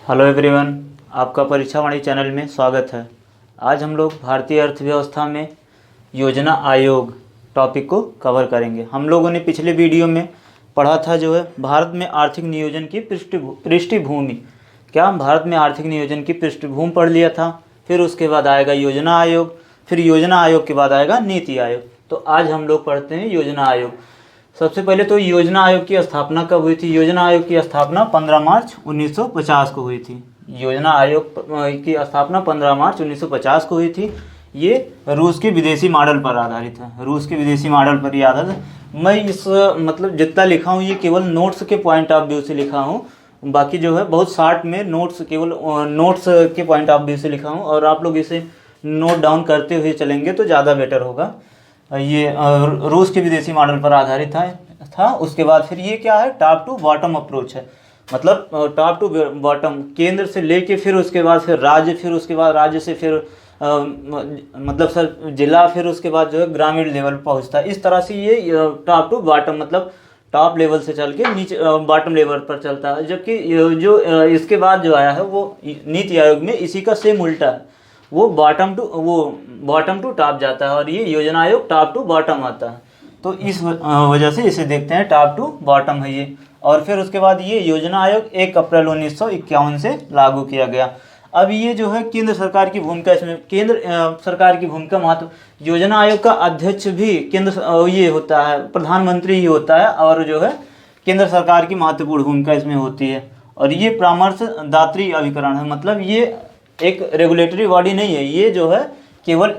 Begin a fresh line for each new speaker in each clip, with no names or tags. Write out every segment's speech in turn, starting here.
Hello everyone, आपका परीक्षा वाणी channel में स्वागत है। आज हम लोग भारतीय अर्थव्यवस्था में योजना आयोग टॉपिक को कवर करेंगे। हम लोगों ने पिछले वीडियो में पढ़ा था जो है भारत में आर्थिक नियोजन की पृष्ठभूमि। क्या भारत में आर्थिक नियोजन की पृष्ठभूमि पढ़ लिया था। फिर उसके बाद आएगा योजना आयोग, फिर योजना आयोग के बाद आएगा नीति आयोग। तो आज हम लोग पढ़ते हैं योजना आयोग। सबसे पहले तो योजना आयोग की स्थापना कब हुई थी। योजना आयोग की स्थापना 15 मार्च 1950 को हुई थी। योजना आयोग की स्थापना 15 मार्च 1950 को हुई थी। ये रूस के विदेशी मॉडल पर आधारित है। रूस के विदेशी मॉडल पर ही आधारित है। मैं इस मतलब जितना लिखा हूँ ये केवल नोट्स के पॉइंट ऑफ व्यू से लिखा हूँ। बाकी जो है बहुत शार्ट में नोट्स केवल नोट्स के पॉइंट ऑफ व्यू से लिखा हूँ, और आप लोग इसे नोट डाउन करते हुए चलेंगे तो ज़्यादा बेटर होगा। ये रूस के विदेशी मॉडल पर आधारित था। उसके बाद फिर ये क्या है, टॉप टू बॉटम अप्रोच है। मतलब टॉप टू बॉटम, केंद्र से लेके फिर उसके बाद फिर राज्य, फिर उसके बाद राज्य से फिर मतलब सर जिला, फिर उसके बाद जो है ग्रामीण लेवल पहुंचता है। इस तरह से ये टॉप टू बॉटम मतलब टॉप लेवल से चल के नीचे बॉटम लेवल पर चलता है। जबकि जो इसके बाद जो आया है वो नीति आयोग में इसी का सेम उल्टा है। वो बॉटम टू टॉप जाता है और ये योजना आयोग टॉप टू बॉटम आता है। तो इस वजह से इसे देखते हैं टॉप टू बॉटम है ये। और फिर उसके बाद ये योजना आयोग 1 अप्रैल 1951 से लागू किया गया। अब ये जो है केंद्र सरकार की भूमिका, इसमें केंद्र सरकार की भूमिका महत्व। योजना आयोग का अध्यक्ष भी केंद्र ये होता है, प्रधानमंत्री ही होता है, और जो है केंद्र सरकार की महत्वपूर्ण भूमिका इसमें होती है। और ये परामर्शदात्री अभिकरण है। मतलब ये एक रेगुलेटरी बॉडी नहीं है, ये जो है केवल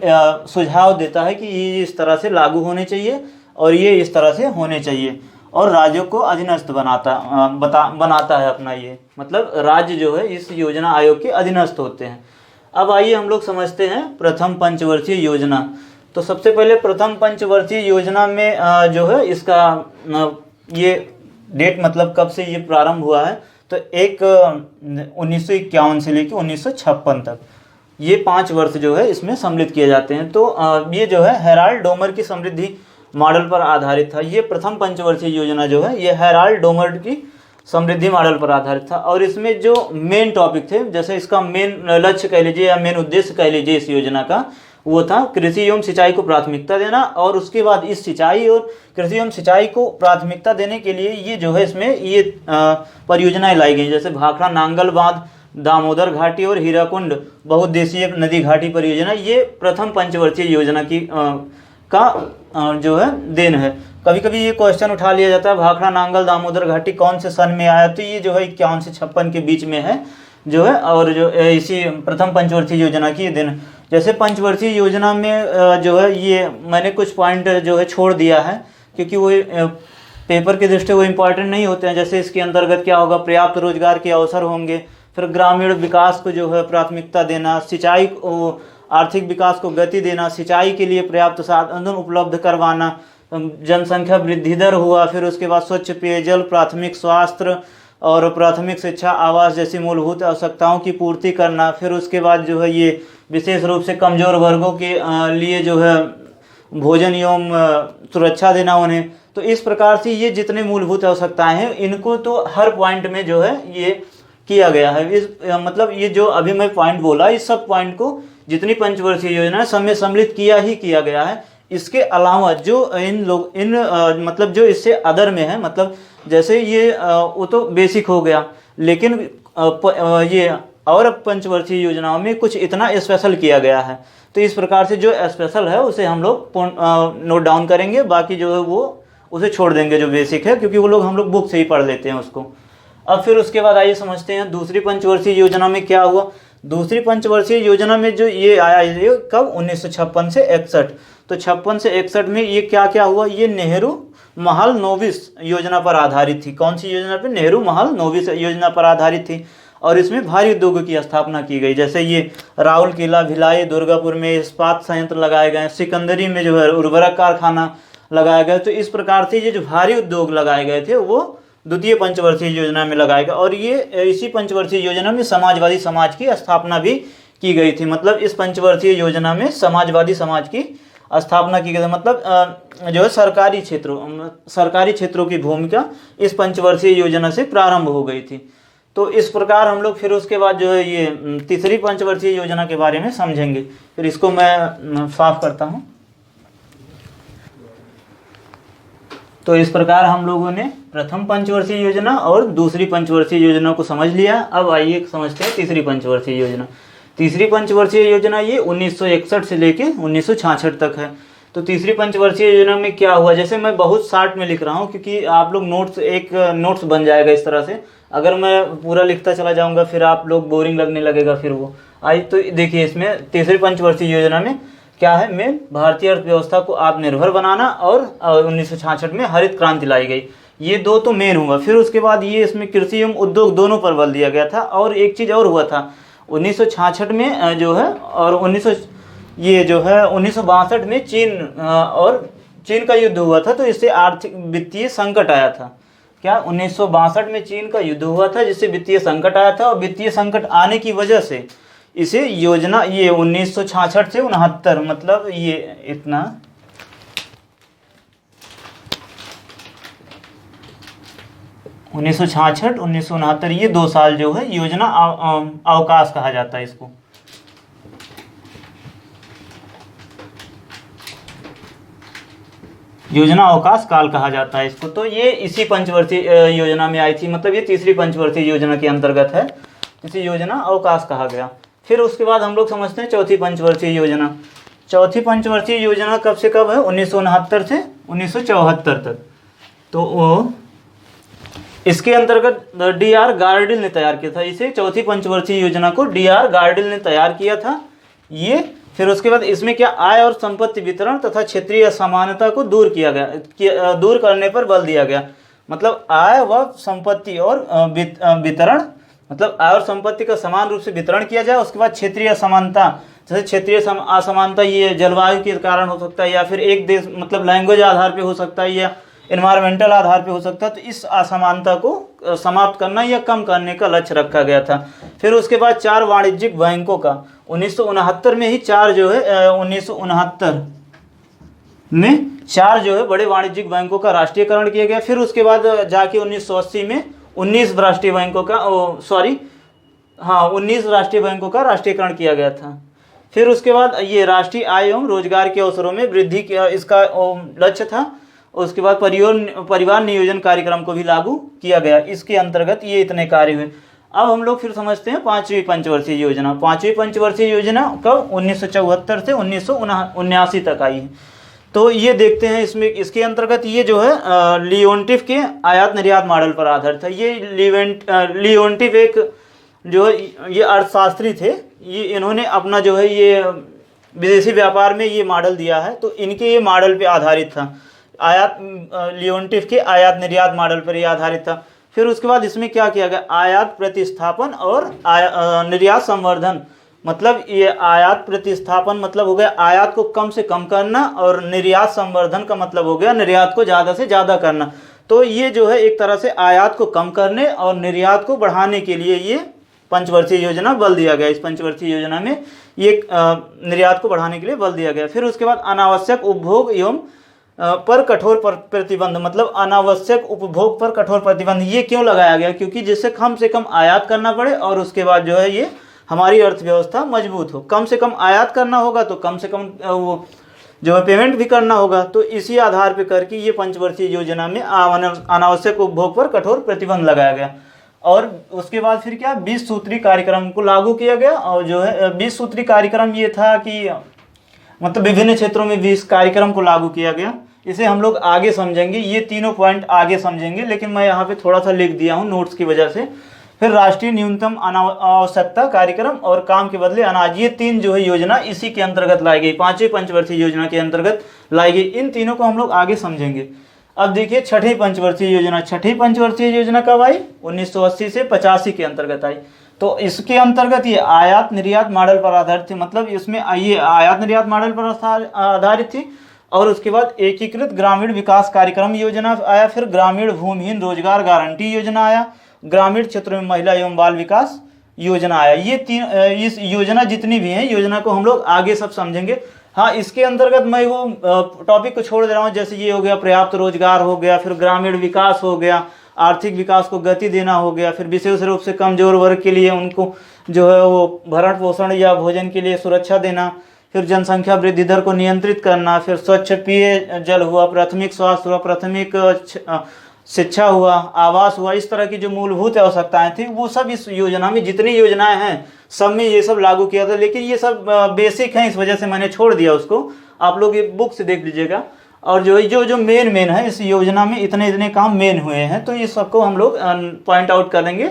सुझाव देता है कि ये इस तरह से लागू होने चाहिए और ये इस तरह से होने चाहिए, और राज्यों को अधीनस्थ बनाता है अपना। ये मतलब राज्य जो है इस योजना आयोग के अधीनस्थ होते हैं। अब आइए हम लोग समझते हैं प्रथम पंचवर्षीय योजना। तो सबसे पहले प्रथम पंचवर्षीय योजना में जो है इसका ये डेट मतलब कब से ये प्रारंभ हुआ है, तो 1951 से लेकर 1956 तक ये 5 वर्ष जो है इसमें सम्मिलित किए जाते हैं। तो ये जो है हेराल्ड डोमर की समृद्धि मॉडल पर आधारित था। ये प्रथम पंचवर्षीय योजना जो है ये हेराल्ड डोमर की समृद्धि मॉडल पर आधारित था। और इसमें जो मेन टॉपिक थे, जैसे इसका मेन लक्ष्य कह लीजिए या मेन उद्देश्य कह लीजिए इस योजना का, वो था कृषि एवं सिंचाई को प्राथमिकता देना। और उसके बाद इस सिंचाई और कृषि एवं सिंचाई को प्राथमिकता देने के लिए ये जो है इसमें ये परियोजनाएं लाई गई, जैसे भाखड़ा नांगल बांध, दामोदर घाटी और हीराकुंड बहुउद्देशीय नदी घाटी परियोजना। ये प्रथम पंचवर्षीय योजना की जो है देन है। कभी कभी ये क्वेश्चन उठा लिया जाता है भाखड़ा नांगल दामोदर घाटी कौन से सन में आया, तो ये जो है 51 से 56 के बीच में है जो है। और जो इसी प्रथम पंचवर्षीय योजना की दिन, जैसे पंचवर्षीय योजना में जो है ये मैंने कुछ पॉइंट जो है छोड़ दिया है, क्योंकि वो पेपर के दृष्टि वो इम्पॉर्टेंट नहीं होते हैं। जैसे इसके अंतर्गत क्या होगा, पर्याप्त रोजगार के अवसर होंगे, फिर ग्रामीण विकास को जो है प्राथमिकता देना, सिंचाई को आर्थिक विकास को गति देना, सिंचाई के लिए पर्याप्त साधन उपलब्ध करवाना, जनसंख्या वृद्धि दर हुआ, फिर उसके बाद स्वच्छ पेयजल, प्राथमिक स्वास्थ्य और प्राथमिक शिक्षा, आवास जैसी मूलभूत आवश्यकताओं की पूर्ति करना। फिर उसके बाद जो है ये विशेष रूप से कमजोर वर्गों के लिए जो है भोजन एवं सुरक्षा देना उन्हें। तो इस प्रकार से ये जितने मूलभूत आवश्यकताएं हैं इनको तो हर पॉइंट में जो है ये किया गया है। इस मतलब ये जो अभी मैं पॉइंट बोला, इस सब पॉइंट को जितनी पंचवर्षीय योजना है सब में सम्मिलित किया गया है। इसके अलावा जो मतलब जो इससे अदर में है, मतलब जैसे ये वो तो बेसिक हो गया, लेकिन ये और पंचवर्षीय योजनाओं में कुछ इतना स्पेशल किया गया है। तो इस प्रकार से जो स्पेशल है उसे हम लोग नोट डाउन करेंगे, बाकी जो है वो उसे छोड़ देंगे जो बेसिक है, क्योंकि वो लोग हम लोग बुक से ही पढ़ लेते हैं उसको। अब फिर उसके बाद आइए समझते हैं दूसरी पंचवर्षीय योजना में क्या हुआ। दूसरी पंचवर्षीय योजना में जो ये आया ये कब, 1956 से 61। तो 56 से 61 में ये क्या क्या हुआ, ये नेहरू महल नोविस योजना पर आधारित थी। कौन सी योजना पर, नेहरू महल नोविस योजना पर आधारित थी। और इसमें भारी उद्योगों की स्थापना की गई, जैसे ये राउल किला, भिलाई, दुर्गापुर में इस्पात संयंत्र लगाए गए, सिकंदरी में जो है उर्वरक कारखाना लगाया गया। तो इस प्रकार से ये जो भारी उद्योग लगाए गए थे वो द्वितीय पंचवर्षीय योजना में लगाया गया। और ये इसी पंचवर्षीय योजना में समाजवादी समाज की स्थापना भी की गई थी। मतलब इस पंचवर्षीय योजना में समाजवादी समाज की स्थापना की गई थी। मतलब जो है सरकारी क्षेत्रों की भूमिका इस पंचवर्षीय योजना से प्रारंभ हो गई थी। तो इस प्रकार हम लोग फिर उसके बाद जो है ये तीसरी पंचवर्षीय योजना के बारे में समझेंगे। फिर इसको मैं साफ करता हूँ। तो इस प्रकार हम लोगों ने प्रथम पंचवर्षीय योजना और दूसरी पंचवर्षीय योजना को समझ लिया। अब आइए समझते हैं तीसरी पंचवर्षीय योजना। तीसरी पंचवर्षीय योजना ये 1961 से लेके 1966 तक है। तो तीसरी पंचवर्षीय योजना में क्या हुआ, जैसे मैं बहुत शार्ट में लिख रहा हूँ क्योंकि आप लोग नोट्स बन जाएगा इस तरह से। अगर मैं पूरा लिखता चला जाऊँगा फिर आप लोग बोरिंग लगने लगेगा फिर वो। आइए तो देखिए इसमें तीसरी पंचवर्षीय योजना में क्या है, मेन भारतीय अर्थव्यवस्था को आत्मनिर्भर बनाना और 1966 में हरित क्रांति लाई गई। ये दो तो मेन हुआ। फिर उसके बाद ये इसमें कृषि एवं उद्योग दोनों पर बल दिया गया था। और एक चीज़ और हुआ था 1966 में जो है, और 1962 में चीन का युद्ध हुआ था। तो इससे आर्थिक वित्तीय संकट आया था। क्या 1962 में चीन का युद्ध हुआ था जिससे वित्तीय संकट आया था, और वित्तीय संकट आने की वजह से इसे योजना ये 1966 से 69 मतलब ये इतना 1966 1969 ये 2 साल जो है योजना अवकाश कहा जाता है इसको। योजना अवकाश काल कहा जाता है इसको। तो ये इसी पंचवर्षीय योजना में आई थी, मतलब ये तीसरी पंचवर्षीय योजना के अंतर्गत है, इसे योजना अवकाश कहा गया। फिर उसके बाद हम लोग समझते हैं चौथी पंचवर्षीय योजना। चौथी पंचवर्षीय योजना कब से कब है, 1969 से 1974 तक। तो वो इसके अंतर्गत DR गार्डिल ने तैयार किया था। इसे चौथी पंचवर्षीय योजना को DR गार्डिल ने तैयार किया था ये। फिर उसके बाद इसमें क्या, आय और संपत्ति वितरण तथा क्षेत्रीय असमानता को दूर किया गया, दूर करने पर बल दिया गया। मतलब आय व संपत्ति और वितरण, मतलब आय और संपत्ति का समान रूप से वितरण किया जाए। उसके बाद क्षेत्रीय असमानता, जैसे क्षेत्रीय असमानता ये जलवायु के कारण हो सकता है, या फिर एक देश मतलब लैंग्वेज आधार पे हो सकता है, या एनवायरमेंटल आधार पे हो सकता है। तो इस असमानता को समाप्त करना या कम करने का लक्ष्य रखा गया था। फिर उसके बाद 4 वाणिज्यिक बैंकों का 1969 में ही 4 जो है 1969 में 4 जो है बड़े वाणिज्यिक बैंकों का राष्ट्रीयकरण किया गया। फिर उसके बाद जाके 1980 में 19 राष्ट्रीय बैंकों का 19 राष्ट्रीय बैंकों का राष्ट्रीयकरण किया गया था। फिर उसके बाद ये राष्ट्रीय आय एवं रोजगार के अवसरों में वृद्धि इसका लक्ष्य था। उसके बाद परिवार नियोजन कार्यक्रम को भी लागू किया गया। इसके अंतर्गत ये इतने कार्य हुए। अब हम लोग फिर समझते हैं पांचवी पंचवर्षीय योजना। पांचवी पंचवर्षीय योजना कब, 1974 से 1979 तक आई है। तो ये देखते हैं इसमें, इसके अंतर्गत ये जो है लियोन्टिफ के आयात निर्यात मॉडल पर आधारित है। ये लियोन्टिफ एक जो है ये अर्थशास्त्री थे। ये इन्होंने अपना जो है ये विदेशी व्यापार में ये मॉडल दिया है। तो इनके ये मॉडल पे आधारित था, लियोन्टिफ के आयात निर्यात मॉडल पर ये आधारित था। फिर उसके बाद इसमें क्या किया गया, आयात प्रतिस्थापन और निर्यात संवर्धन। मतलब ये आयात प्रतिस्थापन मतलब हो गया आयात को कम से कम करना, और निर्यात संवर्धन का मतलब हो गया निर्यात को ज़्यादा से ज़्यादा करना। तो ये जो है एक तरह से आयात को कम करने और निर्यात को बढ़ाने के लिए ये पंचवर्षीय योजना बल दिया गया। इस पंचवर्षीय योजना में ये निर्यात को बढ़ाने के लिए बल दिया गया। फिर उसके बाद अनावश्यक उपभोग एवं पर कठोर प्रतिबंध, मतलब अनावश्यक उपभोग पर कठोर प्रतिबंध ये क्यों लगाया गया, क्योंकि जिससे कम से कम आयात करना पड़े और उसके बाद जो है ये हमारी अर्थव्यवस्था मजबूत हो। कम से कम आयात करना होगा तो कम से कम वो जो है पेमेंट भी करना होगा। तो इसी आधार पर करके ये पंचवर्षीय योजना में अनावश्यक उपभोग पर कठोर प्रतिबंध लगाया गया। और उसके बाद फिर क्या, 20 सूत्री कार्यक्रम को लागू किया गया। और जो है 20 सूत्री कार्यक्रम ये था कि मतलब विभिन्न क्षेत्रों में 20 कार्यक्रम को लागू किया गया। इसे हम लोग आगे समझेंगे, ये तीनों पॉइंट आगे समझेंगे, लेकिन मैं यहाँ पे थोड़ा सा लिख दिया हूँ नोट्स की वजह से। फिर राष्ट्रीय न्यूनतम आवश्यकता कार्यक्रम और काम के बदले अनाज, ये 3 जो है योजना इसी के अंतर्गत लाई गई, पांचवी पंचवर्षीय योजना के अंतर्गत लाई गई। इन तीनों को हम लोग आगे समझेंगे। अब देखिए छठी पंचवर्षीय योजना। छठी पंचवर्षीय योजना कब आई, 1980 से 85 के अंतर्गत आई। तो इसके अंतर्गत ये आयात निर्यात मॉडल पर आधारित थी, मतलब इसमें ये आयात निर्यात मॉडल पर आधारित थी। और उसके बाद एकीकृत ग्रामीण विकास कार्यक्रम योजना आया। फिर ग्रामीण भूमिहीन रोजगार गारंटी योजना आया। ग्रामीण क्षेत्रों में महिला एवं बाल विकास योजना आया। ये 3 इस योजना जितनी भी हैं योजना को हम लोग आगे सब समझेंगे। हाँ, इसके अंतर्गत मैं वो टॉपिक को छोड़ दे रहा हूँ, जैसे ये हो गया पर्याप्त रोजगार हो गया, फिर ग्रामीण विकास हो गया, आर्थिक विकास को गति देना हो गया, फिर विशेष रूप से कमजोर वर्ग के लिए उनको जो है वो भरण पोषण या भोजन के लिए सुरक्षा देना, फिर जनसंख्या वृद्धि दर को नियंत्रित करना, फिर स्वच्छ पेय जल हुआ, प्राथमिक स्वास्थ्य हुआ, प्राथमिक शिक्षा हुआ, आवास हुआ, इस तरह की जो मूलभूत आवश्यकताएं थी वो सब इस योजना में, जितनी योजनाएं हैं सब में ये सब लागू किया था। लेकिन ये सब बेसिक हैं, इस वजह से मैंने छोड़ दिया उसको, आप लोग ये बुक से देख लीजिएगा। और जो मेन है इस योजना में, इतने काम मेन हुए हैं, तो ये सबको हम लोग पॉइंट आउट करेंगे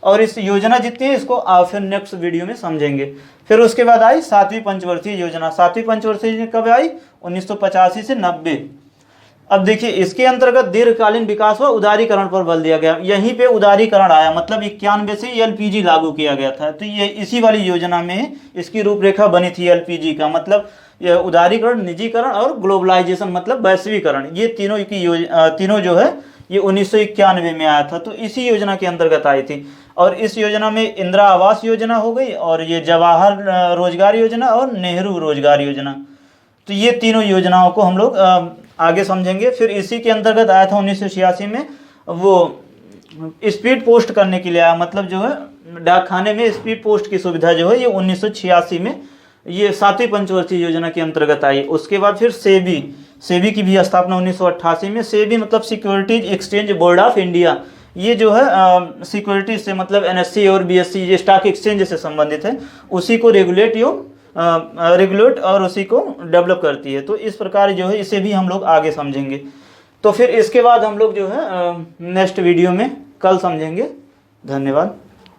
और इस योजना जितनी है इसको फिर नेक्स्ट वीडियो में समझेंगे। फिर उसके बाद आई 7वीं पंचवर्षीय योजना। 7वीं पंचवर्षीय योजना कब आई? 1985 से 90। अब देखिए इसके अंतर्गत दीर्घकालीन विकास व उदारीकरण पर बल दिया गया। यहीं पे उदारीकरण आया, मतलब 91 से एलपीजी लागू किया गया था, तो ये इसी वाली योजना में इसकी रूपरेखा बनी थी। एलपीजी का मतलब ये उदारीकरण, निजीकरण और ग्लोबलाइजेशन मतलब वैश्वीकरण, ये तीनों जो है ये 1991 में आया था, तो इसी योजना के अंतर्गत आई थी। और इस योजना में इंदिरा आवास योजना हो गई, और ये जवाहर रोजगार योजना और नेहरू रोजगार योजना, तो ये तीनों योजनाओं को हम लोग आगे समझेंगे। फिर इसी के अंतर्गत आया था 1986 में वो स्पीड पोस्ट करने के लिए आया, मतलब जो है डाकखाने में स्पीड पोस्ट की सुविधा जो है ये 1986 में ये 7वीं पंचवर्षीय योजना के अंतर्गत आई। उसके बाद फिर सेबी की भी स्थापना 1988 में। सेबी मतलब securities exchange board of India, ये जो है सिक्योरिटीज से मतलब एनएससी और बीएससी ये स्टॉक एक्सचेंज से संबंधित है, उसी को रेगुलेट और उसी को डेवलप करती है। तो इस प्रकार जो है इसे भी हम लोग आगे समझेंगे। तो फिर इसके बाद हम लोग जो है नेक्स्ट वीडियो में कल समझेंगे। धन्यवाद।